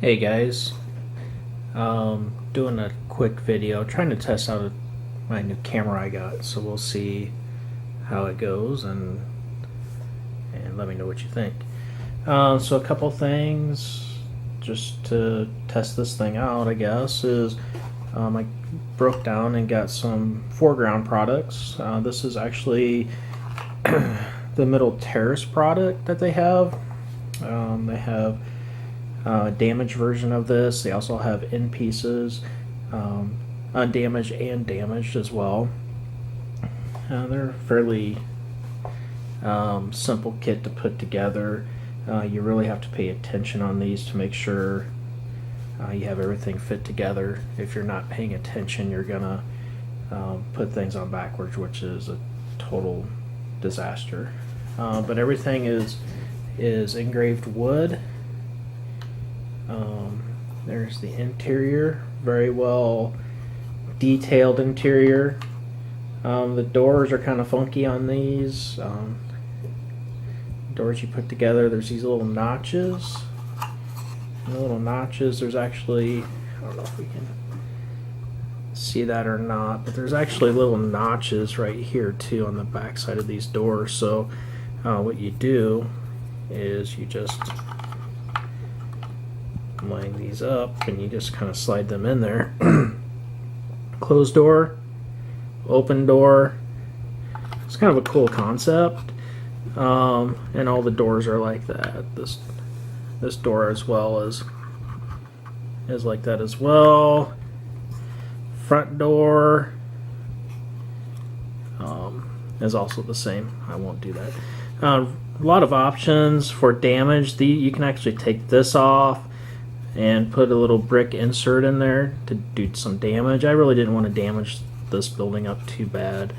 Hey guys, doing a quick video, trying to test out my new camera I got, so we'll see how it goes and let me know what you think. So a couple things just to test this thing out, I guess, is I broke down and got some foreground products. This is actually the middle terrace product that they have. They have damaged version of this. They also have in pieces, undamaged and damaged as well. They're fairly simple kit to put together. You really have to pay attention on these to make sure you have everything fit together. If you're not paying attention, you're gonna put things on backwards, which is a total disaster. But everything is engraved wood. There's the interior, very well detailed interior. The doors are kind of funky on these. Doors you put together, there's these little notches. There's actually, I don't know if we can see that or not, but there's actually little notches right here too on the back side of these doors. So what you do is you just line these up and you just kind of slide them in there. Closed door, open door. It's kind of a cool concept, and all the doors are like that. This door as well is like that as well. Front door is also the same. I won't do that. A lot of options for damage. You can actually take this off and put a little brick insert in there to do some damage. I really didn't want to damage this building up too bad.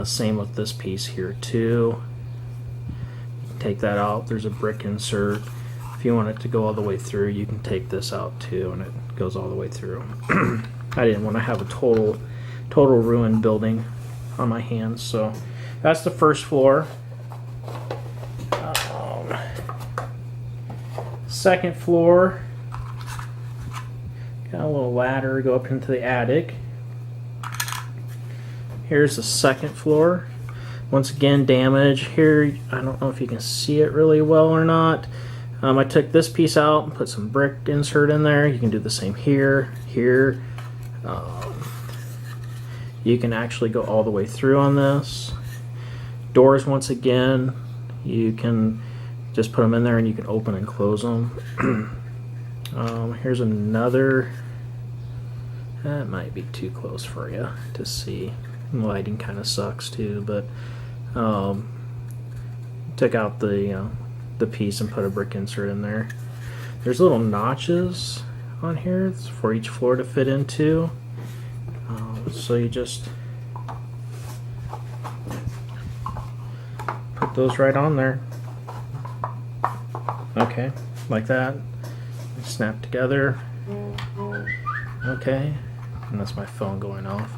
Same with this piece here too. Take that out. There's a brick insert. If you want it to go all the way through, you can take this out too, and it goes all the way through. I didn't want to have a total ruined building on my hands, so that's the first floor. Second floor. Got a little ladder, go up into the attic. Here's the second floor. Once again, damage here. I don't know if you can see it really well or not. I took this piece out and put some brick insert in there. You can do the same here. You can actually go all the way through on this. Doors, once again, you can just put them in there and you can open and close them. Here's another. That might be too close for you to see. The lighting kind of sucks too, but took out the piece and put a brick insert in there. There's little notches on here for each floor to fit into. So you just put those right on there. Okay, like that. Snap together. Okay, and that's my phone going off.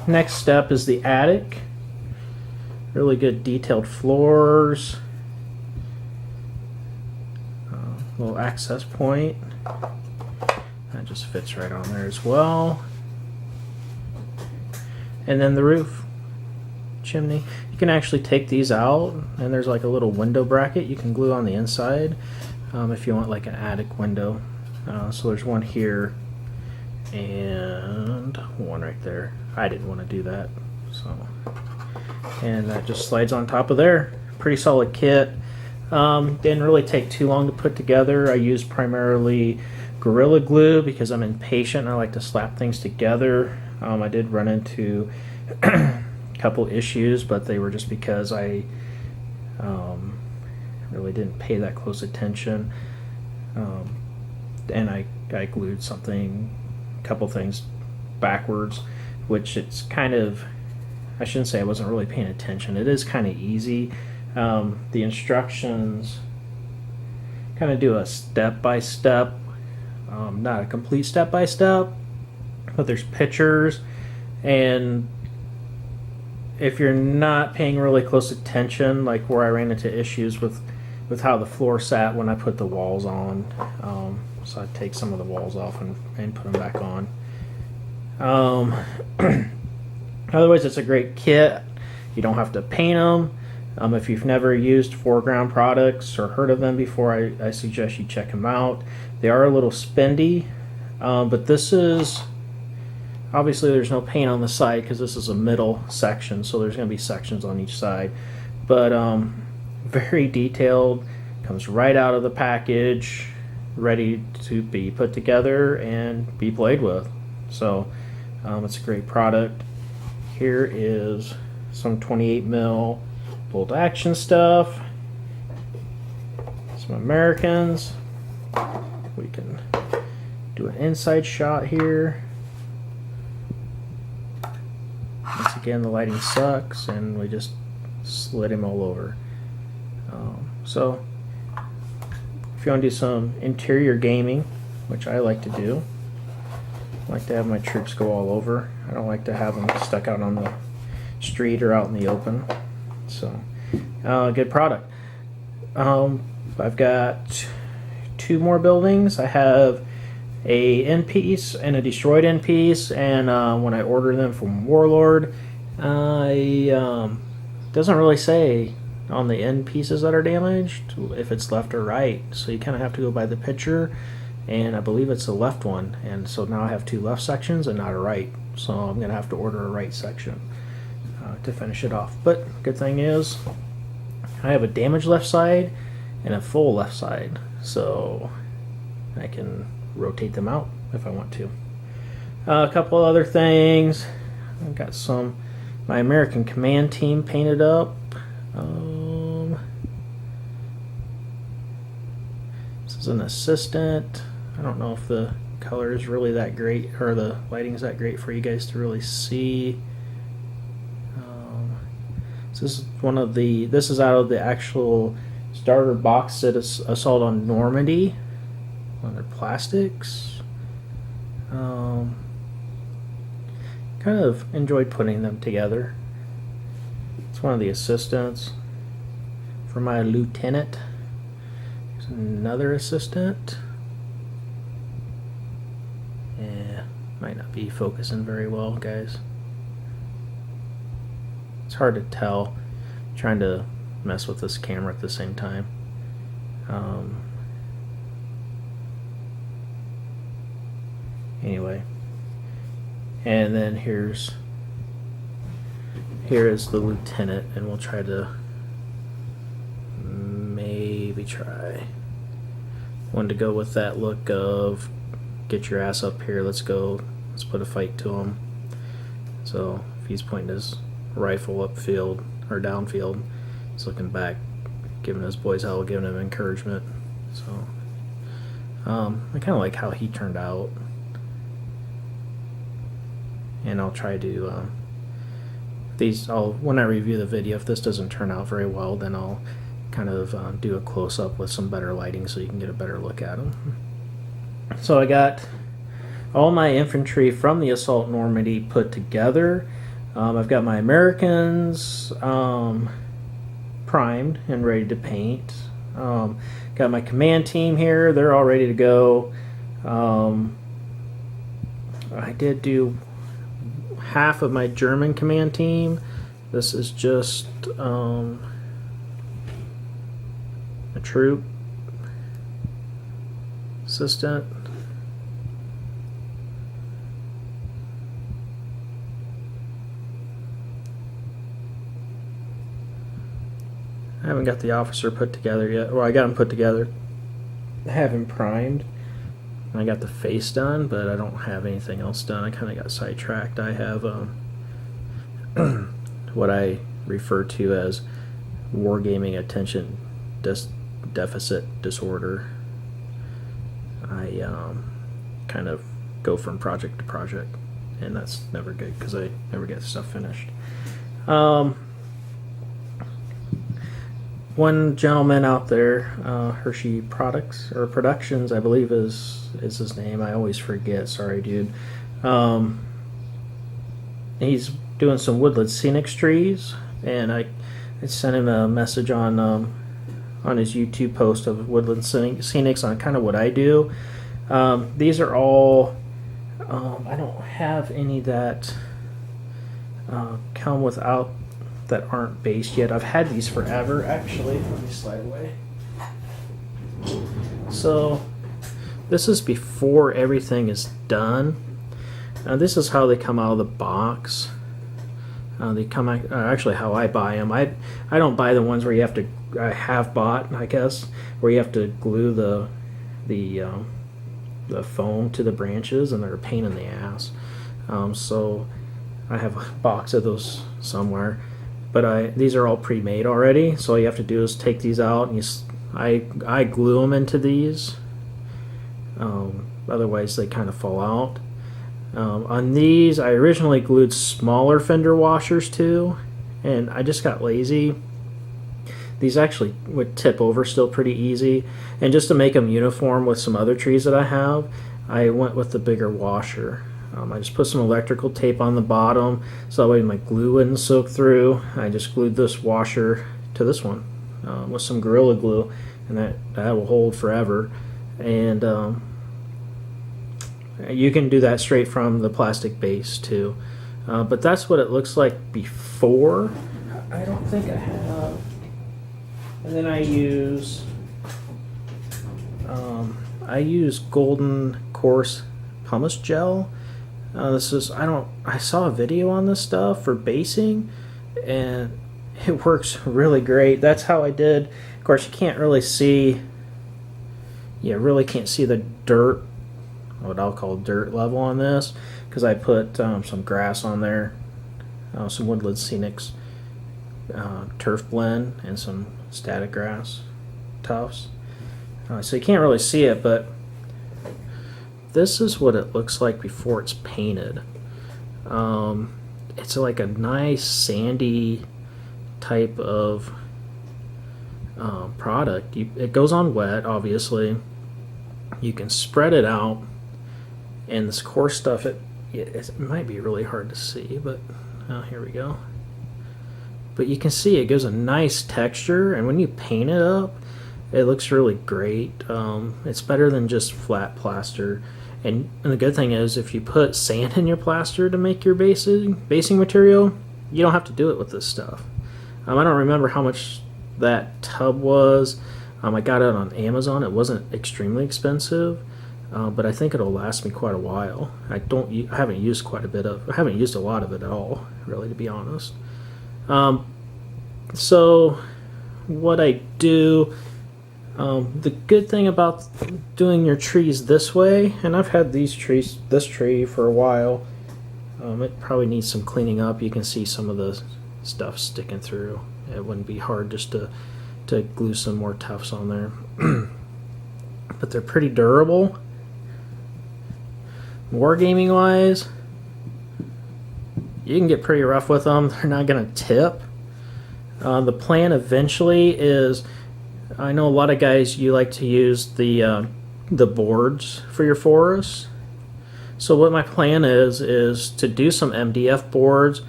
Next step is the attic. Really good detailed floors. Little access point. That just fits right on there as well. And then the roof. Chimney. You can actually take these out, and there's like a little window bracket you can glue on the inside if you want like an attic window. So there's one here and one right there. I didn't want to do that, so, and that just slides on top of there. Pretty solid kit. Didn't really take too long to put together. I used primarily Gorilla Glue because I'm impatient and I like to slap things together. I did run into couple issues, but they were just because I really didn't pay that close attention, and I glued a couple things backwards, which it's kind of, I shouldn't say I wasn't really paying attention. It is kind of easy. The instructions kind of do a step-by-step, not a complete step-by-step, but there's pictures, and if you're not paying really close attention, like where I ran into issues with with how the floor sat when I put the walls on. So I take some of the walls off and put them back on. Otherwise, it's a great kit. You don't have to paint them. If you've never used foreground products or heard of them before, I suggest you check them out. They are a little spendy, but this is, obviously there's no paint on the side because this is a middle section, so there's going to be sections on each side. But very detailed, comes right out of the package, ready to be put together and be played with. So it's a great product. Here is some 28 mil bolt action stuff, some Americans. We can do an inside shot here. Once again, the lighting sucks and we just slid him all over. So if you want to do some interior gaming, which I like to do, I like to have my troops go all over. I don't like to have them stuck out on the street or out in the open. So good product. I've got 2 more buildings. I have a end piece and a destroyed end piece, and when I order them from Warlord, doesn't really say on the end pieces that are damaged if it's left or right, so you kind of have to go by the picture, and I believe it's the left one, and so now I have 2 left sections and not a right, so I'm gonna have to order a right section to finish it off. But good thing is I have a damaged left side and a full left side, so I can rotate them out if I want to. A couple other things. I've got my American Command team painted up. This is an assistant. I don't know if the color is really that great, or the lighting is that great for you guys to really see. This is out of the actual starter box set of Assault on Normandy. On their plastics. Kind of enjoyed putting them together. It's one of the assistants for my lieutenant. There's another assistant. Yeah, might not be focusing very well, guys. It's hard to tell. I'm trying to mess with this camera at the same time. Anyway, and then here is the lieutenant, and we'll try to one to go with that look of get your ass up here, let's go, let's put a fight to him. So if he's pointing his rifle upfield or downfield, he's looking back, giving his boys hell, giving him encouragement. So I kind of like how he turned out. And I'll try to when I review the video, if this doesn't turn out very well, then I'll kind of do a close-up with some better lighting so you can get a better look at them. So I got all my infantry from the Assault Normandy put together. I've got my Americans primed and ready to paint. Got my command team here, they're all ready to go. I did do half of my German command team. This is just a troop assistant. I haven't got the officer put together yet. Well, I got him put together. I have him primed. I got the face done, but I don't have anything else done. I kind of got sidetracked. I have what I refer to as wargaming attention deficit disorder. I kind of go from project to project, and that's never good because I never get stuff finished. One gentleman out there, Hershey Productions, I believe is his name. I always forget. Sorry, dude. He's doing some woodland scenic trees, and I sent him a message on on his YouTube post of Woodland Scenics on kind of what I do. These are all, I don't have any that come without, that aren't based yet. I've had these forever, actually. Let me slide away. So this is before everything is done. This is how they come out of the box. They come out, actually how I buy them. I don't buy the ones where you have to, I have bought, I guess, where you have to glue the foam to the branches, and they're a pain in the ass. So I have a box of those somewhere, but these are all pre-made already. So all you have to do is take these out, and I glue them into these. Otherwise they kind of fall out. On these, I originally glued smaller fender washers too, and I just got lazy. These actually would tip over still pretty easy, and just to make them uniform with some other trees that I have, I went with the bigger washer. I just put some electrical tape on the bottom so that way my glue wouldn't soak through. I just glued this washer to this one with some Gorilla Glue, and that will hold forever. And you can do that straight from the plastic base too. But that's what it looks like before. I don't think I have. And then I use Golden Coarse Pumice Gel. This is, I saw a video on this stuff for basing, and it works really great. That's how I did. Of course, you can't really see, you really can't see the dirt, what I'll call dirt level on this, because I put some grass on there, some Woodland Scenics turf blend, and some static grass tufts. So you can't really see it, but this is what it looks like before it's painted. It's like a nice sandy type of product. It goes on wet, obviously. You can spread it out, and this coarse stuff, it might be really hard to see, but here we go. But you can see it gives a nice texture, and when you paint it up, it looks really great. It's better than just flat plaster. And the good thing is, if you put sand in your plaster to make your basing material, you don't have to do it with this stuff. I don't remember how much that tub was. I got it on Amazon. It wasn't extremely expensive, but I think it'll last me quite a while. I haven't used I haven't used a lot of it at all, really, to be honest. So what I do, the good thing about doing your trees this way, and I've had this tree for a while, it probably needs some cleaning up. You can see some of the stuff sticking through. It wouldn't be hard just to glue some more tufts on there. But they're pretty durable. Wargaming wise, you can get pretty rough with them. They're not going to tip. The plan eventually is, I know a lot of guys, you like to use the boards for your forests. So what my plan is to do some MDF boards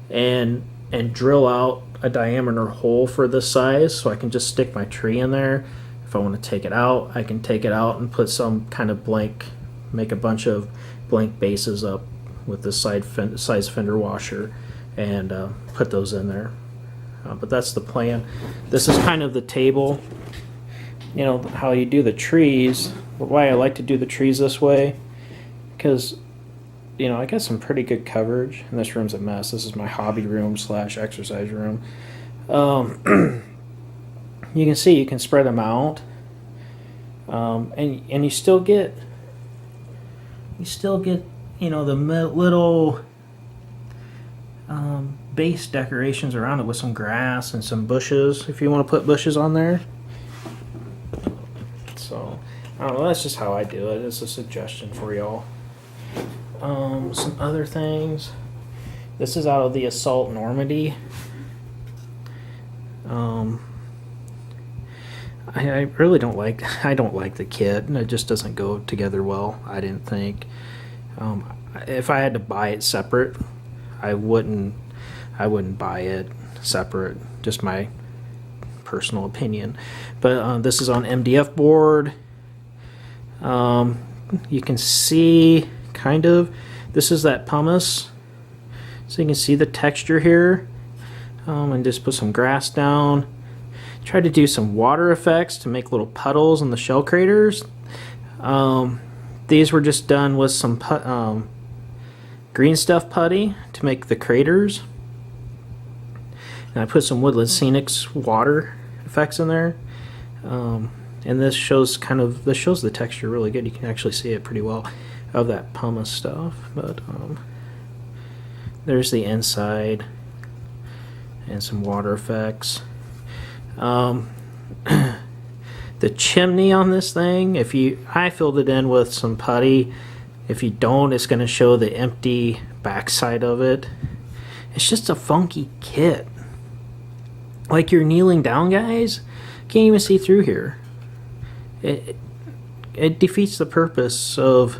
and drill out a diameter hole for this size, so I can just stick my tree in there. If I want to take it out, I can take it out and put some kind of blank, make a bunch of blank bases up with this size fender washer, and put those in there. But that's the plan. This is kind of the table, you know, how you do the trees. Why I like to do the trees this way, because, you know, I got some pretty good coverage, and this room's a mess. This is my hobby room / exercise room. You can see you can spread them out, and you still get you know, the little base decorations around it with some grass and some bushes, if you want to put bushes on there. So I don't know, that's just how I do it. It's a suggestion for y'all. Some other things. This is out of the Assault Normandy. I really don't like the kit. It just doesn't go together well, I didn't think. If I had to buy it separate, I wouldn't buy it separate. Just my personal opinion. But this is on MDF board. You can see kind of, this is that pumice, so you can see the texture here. And just put some grass down. Try to do some water effects to make little puddles in the shell craters. These were just done with some green stuff putty to make the craters. And I put some Woodland Scenics water effects in there. And this shows the texture really good. You can actually see it pretty well of that pumice stuff. But there's the inside and some water effects. The chimney on this thing, I filled it in with some putty. If you don't, it's going to show the empty backside of it. It's just a funky kit. Like, you're kneeling down, guys, can't even see through here. It defeats the purpose of.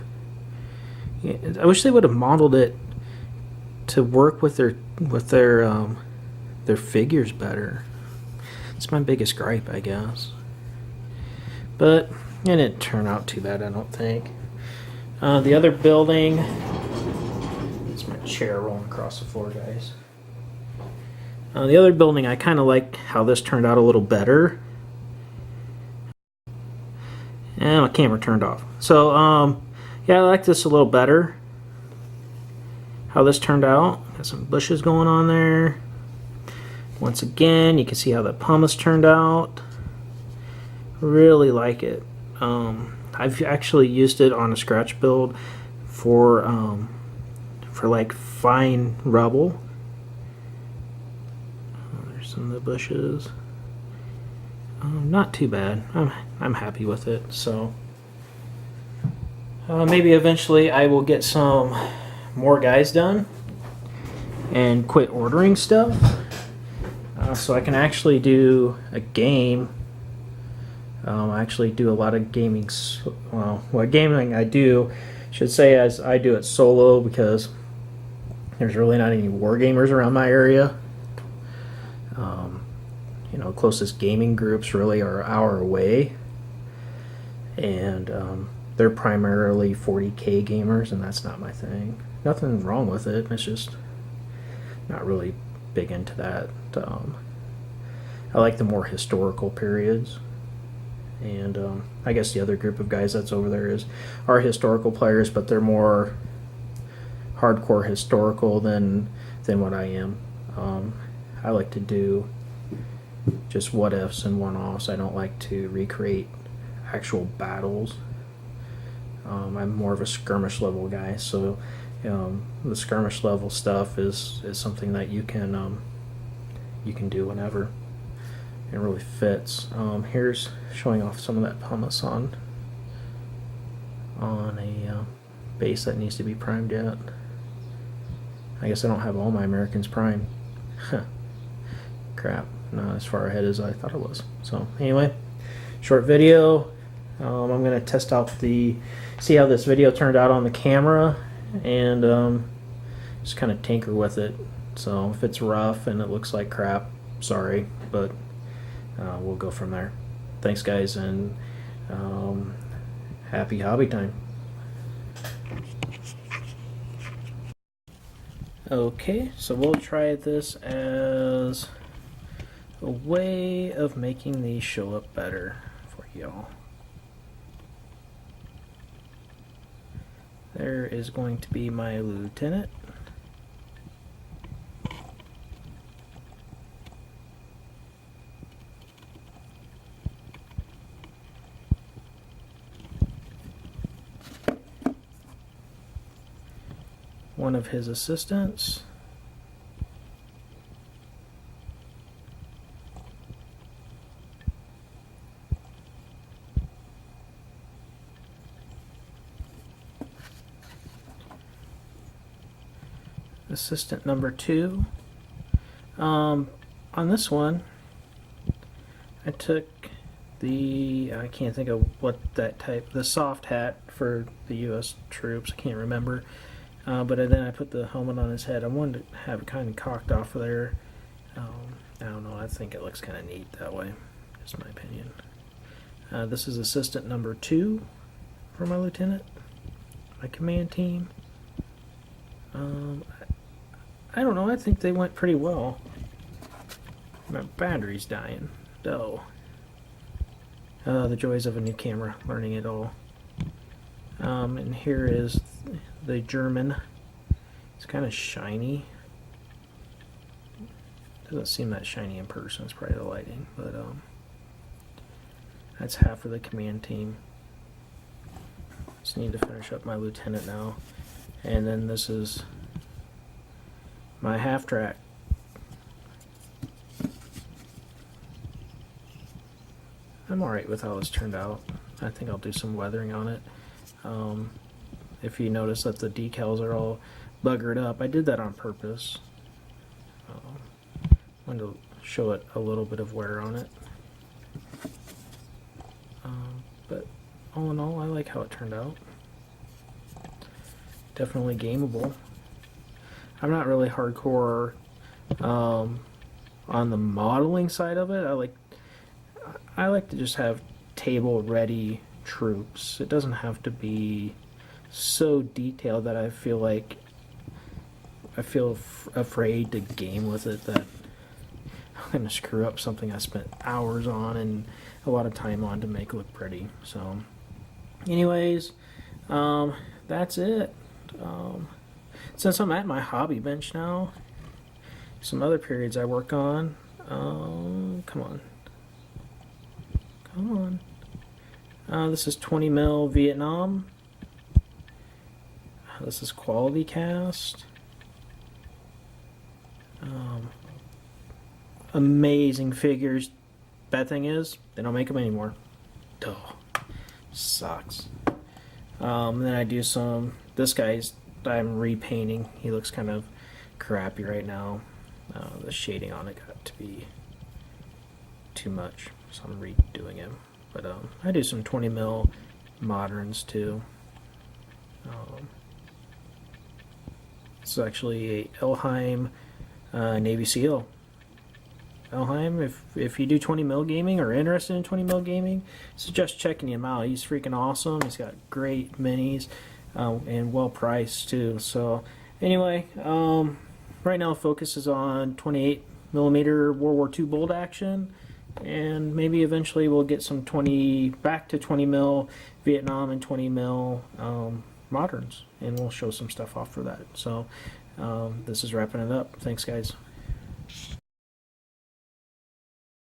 I wish they would have modeled it to work with their figures better. It's my biggest gripe, I guess. But it didn't turn out too bad, I don't think. The other building. It's my chair rolling across the floor, guys. The other building, I kind of like how this turned out a little better. And my camera turned off. So, yeah, I like this a little better. How this turned out. Got some bushes going on there. Once again, you can see how the pumice turned out. Really like it. I've actually used it on a scratch build for like fine rubble. There's some of the bushes. Not too bad. I'm happy with it. So maybe eventually I will get some more guys done and quit ordering stuff. So I can actually do a game. I actually do a lot of gaming. What gaming I do, should say, as I do it solo, because there's really not any war gamers around my area. Closest gaming groups really are an hour away, and they're primarily 40K gamers, and that's not my thing. Nothing wrong with it. It's just not really big into that. I like the more historical periods, and I guess the other group of guys that's over there are historical players, but they're more hardcore historical than what I am. I like to do just what ifs and one offs. I don't like to recreate actual battles. I'm more of a skirmish level guy, so the skirmish level stuff is something that you can do whenever. It really fits. Here's showing off some of that pumice on a base that needs to be primed yet. I guess I don't have all my Americans primed. Crap, not as far ahead as I thought it was. So anyway, short video. I'm gonna test out see how this video turned out on the camera, and just kind of tinker with it. So if it's rough and it looks like crap, sorry, but we'll go from there. Thanks, guys, and happy hobby time. Okay, so we'll try this as a way of making these show up better for y'all. There is going to be my lieutenant. One of his assistants. Assistant number 2. On this one, I took I can't think of what that type, the soft hat for the U.S. troops. I can't remember. But then I put the helmet on his head. I wanted to have it kind of cocked off there. I don't know, I think it looks kind of neat that way. Just my opinion. This is assistant number 2 for my lieutenant, my command team. I don't know, I think they went pretty well. My battery's dying. Oh. The joys of a new camera, learning it all. And here is the German. It's kind of shiny. Doesn't seem that shiny in person, it's probably the lighting, but that's half of the command team. Just need to finish up my lieutenant now. And then this is my half track. I'm alright with how this turned out. I think I'll do some weathering on it. If you notice that the decals are all buggered up, I did that on purpose. I wanted to show it a little bit of wear on it. But all in all, I like how it turned out. Definitely gameable. I'm not really hardcore on the modeling side of it. I like to just have table ready troops. It doesn't have to be so detailed that I feel afraid to game with it, that I'm going to screw up something I spent hours on and a lot of time on to make look pretty. So anyways, that's it. Since I'm at my hobby bench now, some other periods I work on. Come on. This is 20 mil Vietnam. This is quality cast. Amazing figures. Bad thing is, they don't make them anymore. Oh, sucks. Then I do some. This guy's I'm repainting. He looks kind of crappy right now. The shading on it got to be too much, so I'm redoing him. But I do some 20 mil moderns too. This is actually a Elheim Navy SEAL. Elheim, if you do 20 mil gaming or interested in 20 mil gaming, suggest checking him out. He's freaking awesome. He's got great minis and well priced too. So anyway, right now focus is on 28 millimeter World War II bolt action, and maybe eventually we'll get some back to 20 mil Vietnam and 20 mil moderns, and we'll show some stuff off for that. So this is wrapping it up. Thanks, guys.